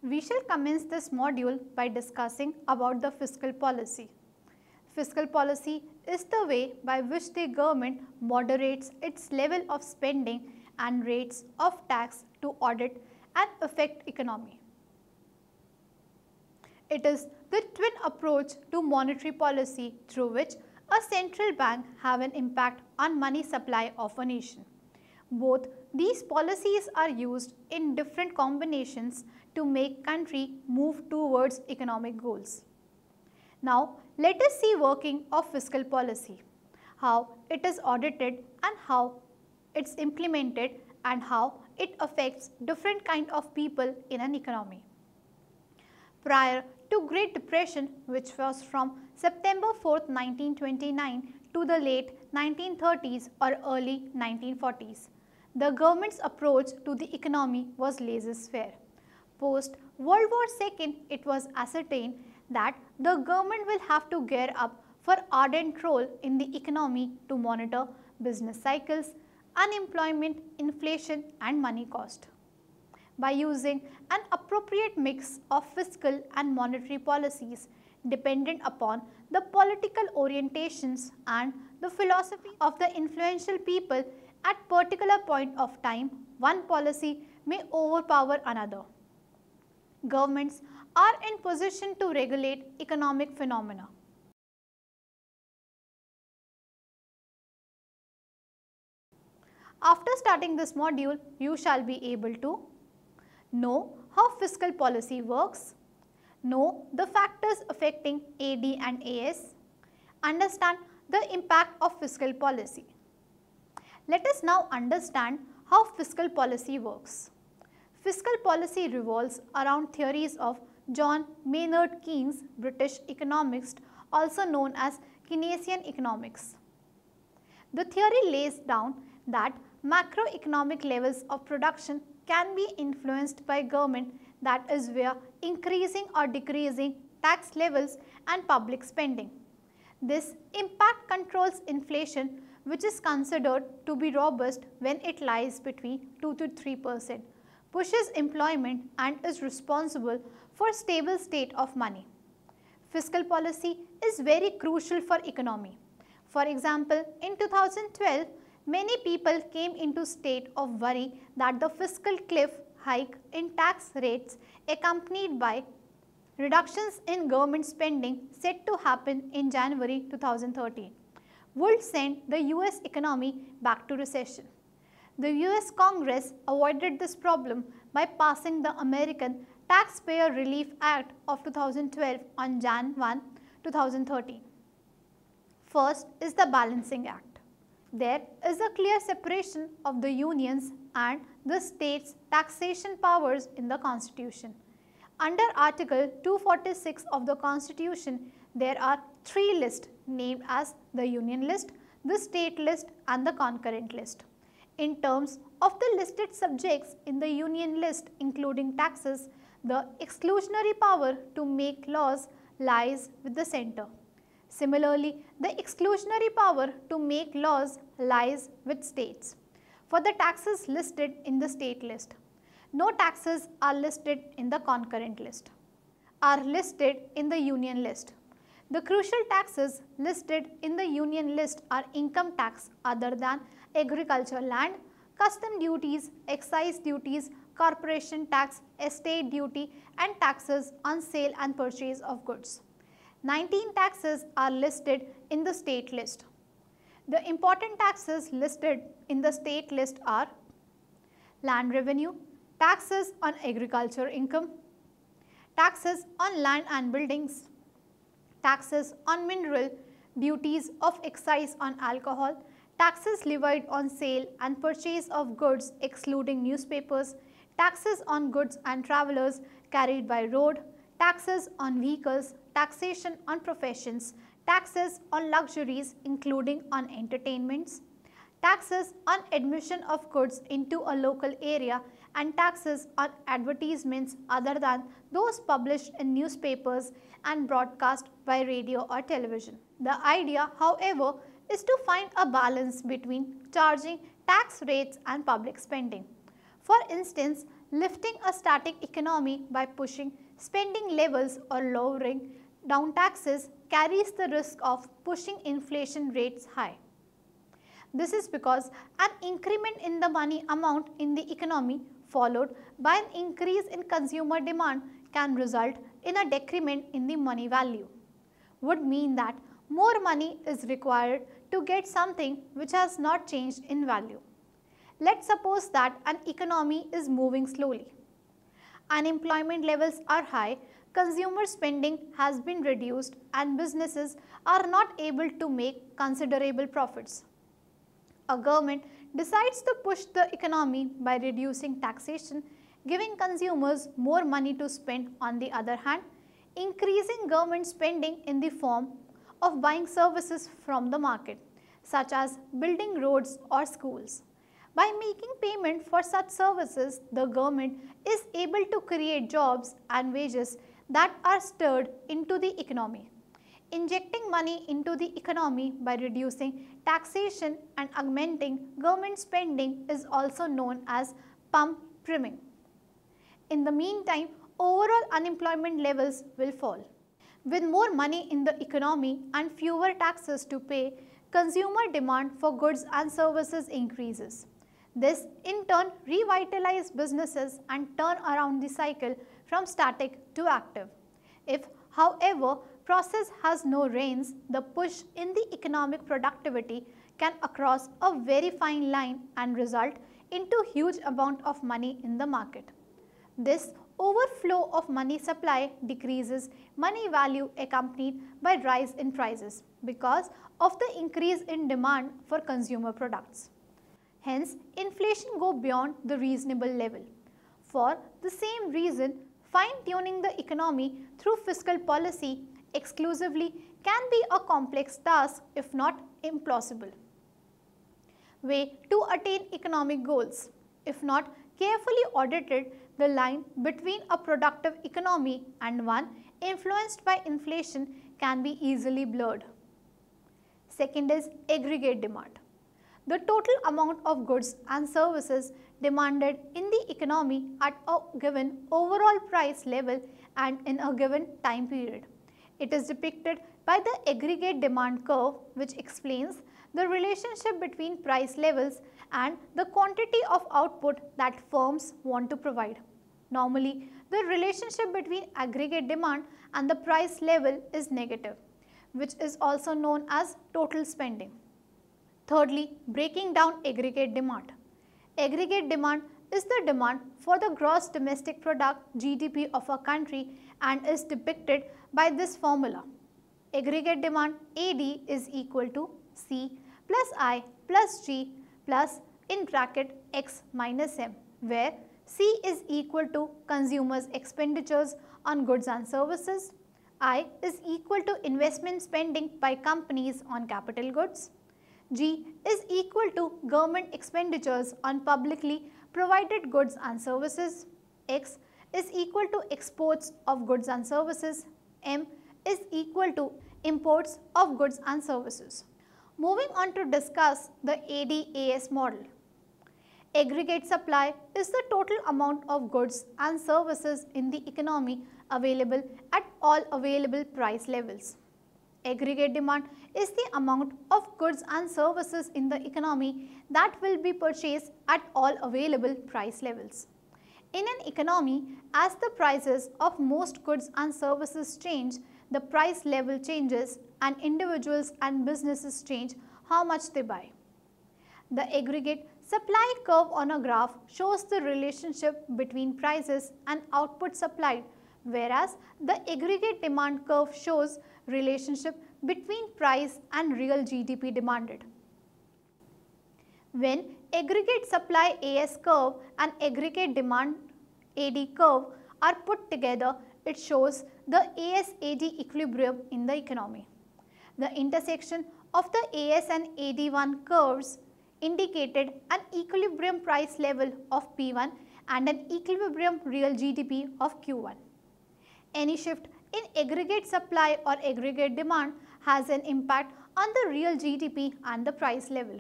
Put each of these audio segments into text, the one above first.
We shall commence this module by discussing about the fiscal policy. Fiscal policy is the way by which the government moderates its level of spending and rates of tax to audit and affect economy. It is the twin approach to monetary policy through which a central bank have an impact on money supply of a nation. Both these policies are used in different combinations to make country move towards economic goals. Now, let us see working of fiscal policy, how it is audited and how it's implemented and how it affects different kind of people in an economy. Prior to Great Depression, which was from September 4, 1929 to the late 1930s or early 1940s, the government's approach to the economy was laissez-faire. Post World War II, it was ascertained that the government will have to gear up for ardent role in the economy to monitor business cycles, unemployment, inflation and money cost. By using an appropriate mix of fiscal and monetary policies dependent upon the political orientations and the philosophy of the influential people at particular point of time, one policy may overpower another. Governments are in position to regulate economic phenomena. After starting this module, you shall be able to know how fiscal policy works, know the factors affecting AD and AS, understand the impact of fiscal policy. Let us now understand how fiscal policy works. Fiscal policy revolves around theories of John Maynard Keynes, British economist, also known as Keynesian economics. The theory lays down that macroeconomic levels of production can be influenced by government, that is via increasing or decreasing tax levels and public spending. This impact controls inflation, which is considered to be robust when it lies between 2 to 3%, pushes employment and is responsible for stable state of money. Fiscal policy is very crucial for economy. For example, in 2012, many people came into state of worry that the fiscal cliff hike in tax rates accompanied by reductions in government spending set to happen in January 2013 would send the US economy back to recession. The US Congress avoided this problem by passing the American Taxpayer Relief Act of 2012 on Jan 1, 2013. First is the Balancing Act. There is a clear separation of the unions and the states' taxation powers in the Constitution. Under Article 246 of the Constitution, there are three lists named as the Union List, the State List and the Concurrent List. In terms of the listed subjects in the Union List including taxes, the exclusionary power to make laws lies with the center. Similarly, the exclusionary power to make laws lies with states. For the taxes listed in the state list, no taxes are listed in the concurrent list, are listed in the union list. The crucial taxes listed in the union list are income tax other than agricultural land, custom duties, excise duties, corporation tax, estate duty and taxes on sale and purchase of goods. 19 taxes are listed in the state list. The important taxes listed in the state list are land revenue, taxes on agriculture income, taxes on land and buildings, taxes on mineral, duties of excise on alcohol, taxes levied on sale and purchase of goods excluding newspapers, taxes on goods and travelers carried by road, taxes on vehicles, taxation on professions, taxes on luxuries including on entertainments, taxes on admission of goods into a local area and taxes on advertisements other than those published in newspapers and broadcast by radio or television. The idea, however, is to find a balance between charging tax rates and public spending. For instance, lifting a static economy by pushing spending levels or lowering down taxes carries the risk of pushing inflation rates high. This is because an increment in the money amount in the economy followed by an increase in consumer demand can result in a decrement in the money value. Would mean that more money is required to get something which has not changed in value. Let's suppose that an economy is moving slowly. Unemployment levels are high, consumer spending has been reduced and businesses are not able to make considerable profits. A government decides to push the economy by reducing taxation, giving consumers more money to spend. On the other hand, increasing government spending in the form of buying services from the market, such as building roads or schools. By making payment for such services, the government is able to create jobs and wages that are stirred into the economy. Injecting money into the economy by reducing taxation and augmenting government spending is also known as pump priming. In the meantime, overall unemployment levels will fall. With more money in the economy and fewer taxes to pay, consumer demand for goods and services increases. This in turn revitalizes businesses and turn around the cycle from static to active. If, however, process has no reins, the push in the economic productivity can cross a very fine line and result into huge amount of money in the market. This overflow of money supply decreases money value accompanied by rise in prices because of the increase in demand for consumer products. Hence, inflation go beyond the reasonable level. For the same reason, fine-tuning the economy through fiscal policy exclusively can be a complex task if not impossible. Way to attain economic goals. If not carefully audited, the line between a productive economy and one influenced by inflation can be easily blurred. Second is aggregate demand. The total amount of goods and services demanded in the economy at a given overall price level and in a given time period. It is depicted by the aggregate demand curve, which explains the relationship between price levels and the quantity of output that firms want to provide. Normally, the relationship between aggregate demand and the price level is negative, which is also known as total spending. Thirdly, breaking down aggregate demand. Aggregate demand is the demand for the gross domestic product (GDP) of a country and is depicted by this formula. Aggregate demand AD is equal to C plus I plus G plus in bracket X minus M, where C is equal to consumers' expenditures on goods and services, I is equal to investment spending by companies on capital goods, G is equal to government expenditures on publicly provided goods and services, X is equal to exports of goods and services, M is equal to imports of goods and services. Moving on to discuss the ADAS model. Aggregate supply is the total amount of goods and services in the economy available at all available price levels. Aggregate demand is the amount of goods and services in the economy that will be purchased at all available price levels. In an economy, as the prices of most goods and services change, the price level changes and individuals and businesses change how much they buy. The aggregate supply curve on a graph shows the relationship between prices and output supplied, whereas the aggregate demand curve shows relationship between price and real GDP demanded. When aggregate supply AS curve and aggregate demand AD curve are put together, it shows the AS-AD equilibrium in the economy. The intersection of the AS and AD1 curves indicated an equilibrium price level of P1 and an equilibrium real GDP of Q1. Any shift in aggregate supply or aggregate demand has an impact on the real GDP and the price level.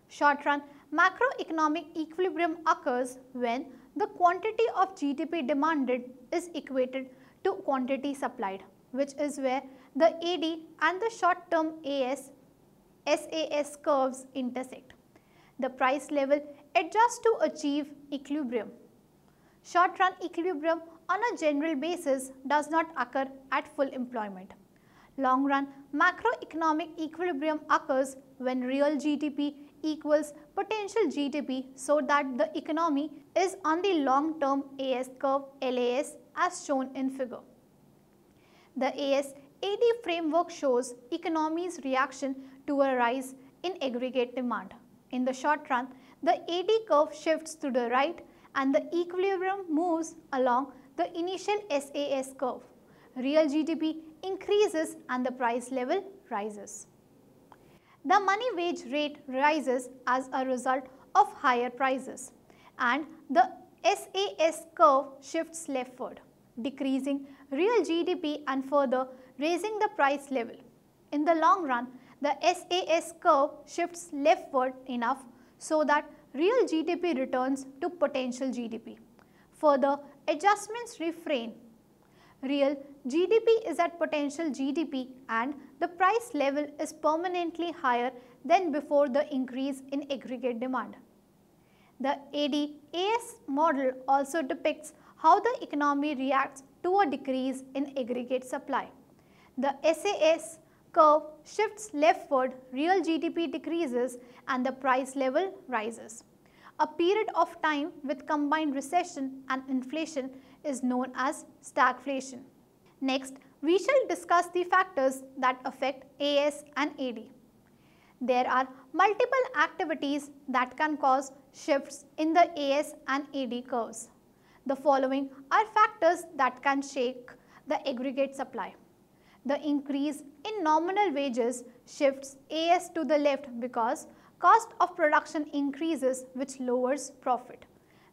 Short run macroeconomic equilibrium occurs when the quantity of GDP demanded is equated to quantity supplied, which is where the AD and the short-term SAS curves intersect. The price level adjusts to achieve equilibrium. Short-run equilibrium on a general basis does not occur at full employment. Long-run macroeconomic equilibrium occurs when real GDP equals potential GDP, so that the economy is on the long-term AS curve LAS as shown in figure. The AS-AD framework shows economy's reaction to a rise in aggregate demand. In the short run, the AD curve shifts to the right and the equilibrium moves along the initial SAS curve. Real GDP increases and the price level rises. The money wage rate rises as a result of higher prices, and the SAS curve shifts leftward, decreasing real GDP and further raising the price level. In the long run, the SAS curve shifts leftward enough so that real GDP returns to potential GDP. Further adjustments refrain. Real GDP is at potential GDP and the price level is permanently higher than before the increase in aggregate demand. The AD-AS model also depicts how the economy reacts to a decrease in aggregate supply. The SAS curve shifts leftward, real GDP decreases and the price level rises. A period of time with combined recession and inflation is known as stagflation. Next, we shall discuss the factors that affect AS and AD. There are multiple activities that can cause shifts in the AS and AD curves. The following are factors that can shake the aggregate supply. The increase in nominal wages shifts AS to the left because cost of production increases, which lowers profit.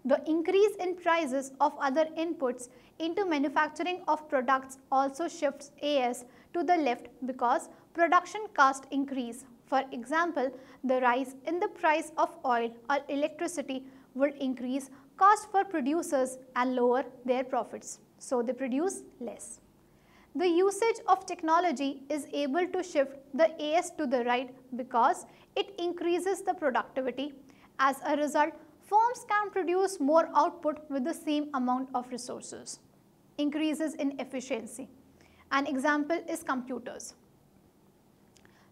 The increase in prices of other inputs into manufacturing of products also shifts AS to the left because production cost increase. For example, the rise in the price of oil or electricity would increase cost for producers and lower their profits, so they produce less. The usage of technology is able to shift the AS to the right because it increases the productivity. As a result, firms can produce more output with the same amount of resources. Increases in efficiency. An example is computers.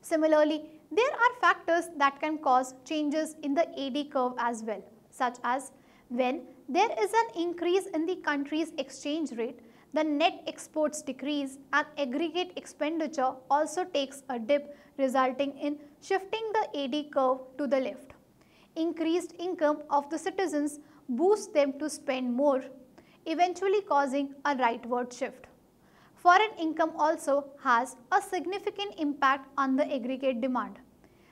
Similarly, there are factors that can cause changes in the AD curve as well, such as when there is an increase in the country's exchange rate, the net exports decrease and aggregate expenditure also takes a dip, resulting in shifting the AD curve to the left. Increased income of the citizens boosts them to spend more, eventually causing a rightward shift. Foreign income also has a significant impact on the aggregate demand.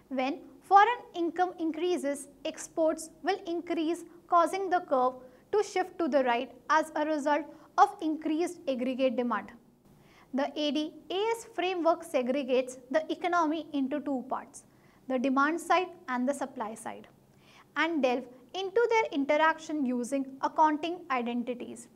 When foreign income increases, exports will increase, causing the curve to shift to the right as a result of increased aggregate demand. The AD-AS framework segregates the economy into two parts, the demand side and the supply side, and delve into their interaction using accounting identities,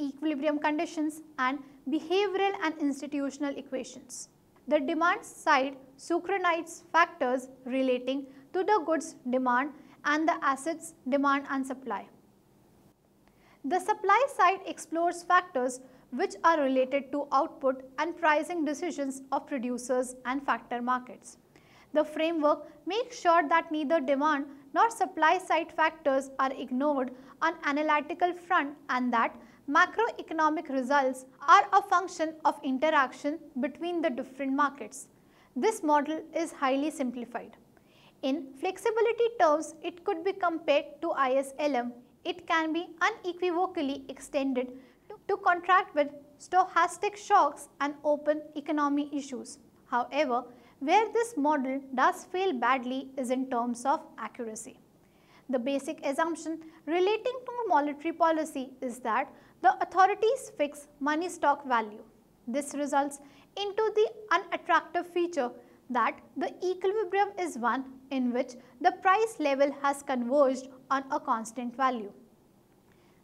equilibrium conditions, and behavioral and institutional equations. The demand side synchronizes factors relating to the goods demand and the assets demand and supply. The supply side explores factors which are related to output and pricing decisions of producers and factor markets. The framework makes sure that neither demand nor supply side factors are ignored on analytical front and that macroeconomic results are a function of interaction between the different markets. This model is highly simplified. In flexibility terms, it could be compared to ISLM. It can be unequivocally extended to contract with stochastic shocks and open economy issues. However, where this model does fail badly is in terms of accuracy. The basic assumption relating to monetary policy is that the authorities fix money stock value. This results into the unattractive feature that the equilibrium is one in which the price level has converged on a constant value.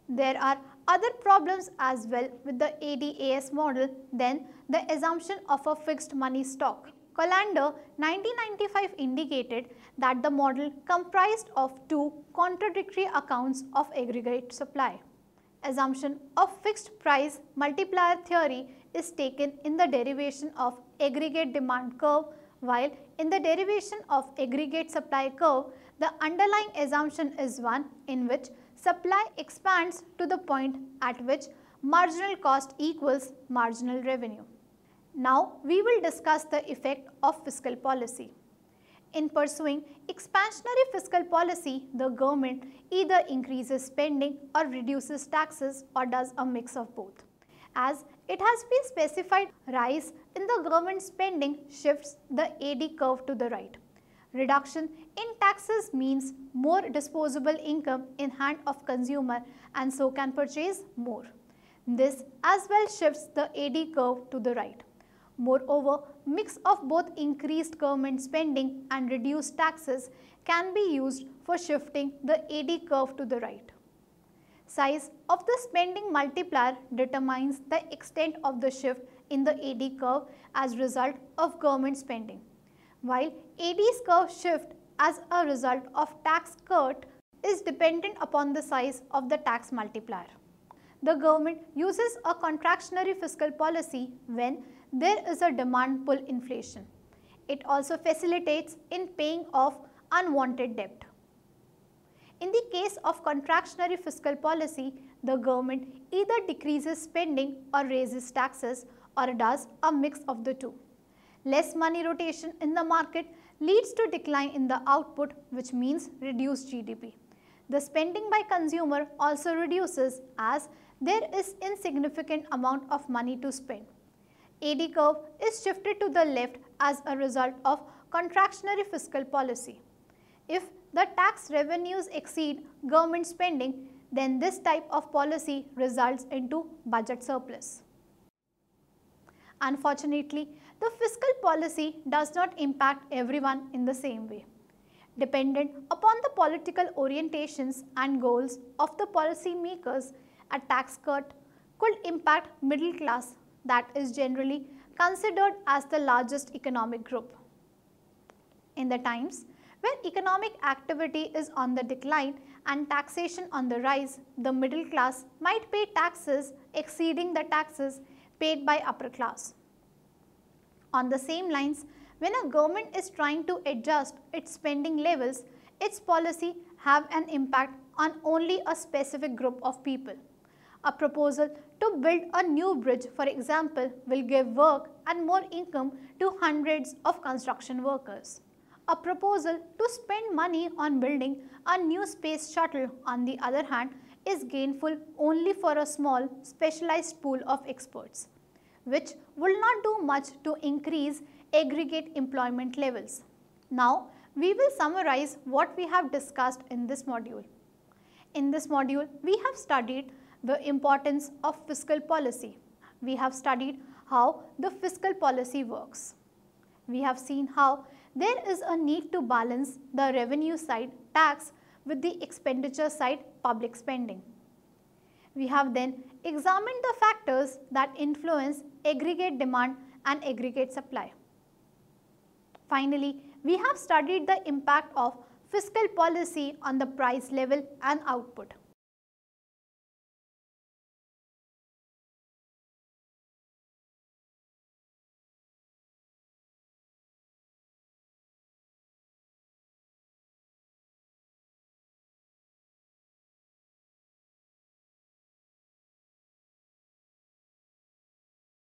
There are other problems as well with the ADAS model than the assumption of a fixed money stock. Colander 1995 indicated that the model comprised of two contradictory accounts of aggregate supply. Assumption of fixed price multiplier theory is taken in the derivation of aggregate demand curve, while in the derivation of aggregate supply curve, the underlying assumption is one in which supply expands to the point at which marginal cost equals marginal revenue. Now, we will discuss the effect of fiscal policy. In pursuing expansionary fiscal policy, the government either increases spending or reduces taxes or does a mix of both. As it has been specified, rise in the government spending shifts the AD curve to the right. Reduction in taxes means more disposable income in hand of consumer and so can purchase more. This as well shifts the AD curve to the right. Moreover, mix of both increased government spending and reduced taxes can be used for shifting the AD curve to the right. Size of the spending multiplier determines the extent of the shift in the AD curve as result of government spending, while AD's curve shift as a result of tax cut is dependent upon the size of the tax multiplier. The government uses a contractionary fiscal policy when there is a demand pull inflation. It also facilitates in paying off unwanted debt. In the case of contractionary fiscal policy, the government either decreases spending or raises taxes or does a mix of the two. Less money rotation in the market leads to decline in the output, which means reduced GDP. The spending by consumer also reduces as there is insignificant amount of money to spend. AD curve is shifted to the left as a result of contractionary fiscal policy. If the tax revenues exceed government spending, then this type of policy results into budget surplus. Unfortunately, the fiscal policy does not impact everyone in the same way. Dependent upon the political orientations and goals of the policy makers, a tax cut could impact middle class that is generally considered as the largest economic group. In the times when economic activity is on the decline and taxation on the rise, the middle class might pay taxes exceeding the taxes paid by upper class. On the same lines, when a government is trying to adjust its spending levels, its policy have an impact on only a specific group of people. A proposal to build a new bridge, for example, will give work and more income to hundreds of construction workers. A proposal to spend money on building a new space shuttle, on the other hand, is gainful only for a small specialized pool of experts, which will not do much to increase aggregate employment levels. Now, we will summarize what we have discussed in this module. In this module, we have studied the importance of fiscal policy. We have studied how the fiscal policy works. We have seen how there is a need to balance the revenue side tax with the expenditure side public spending. We have then examined the factors that influence aggregate demand and aggregate supply. Finally, we have studied the impact of fiscal policy on the price level and output.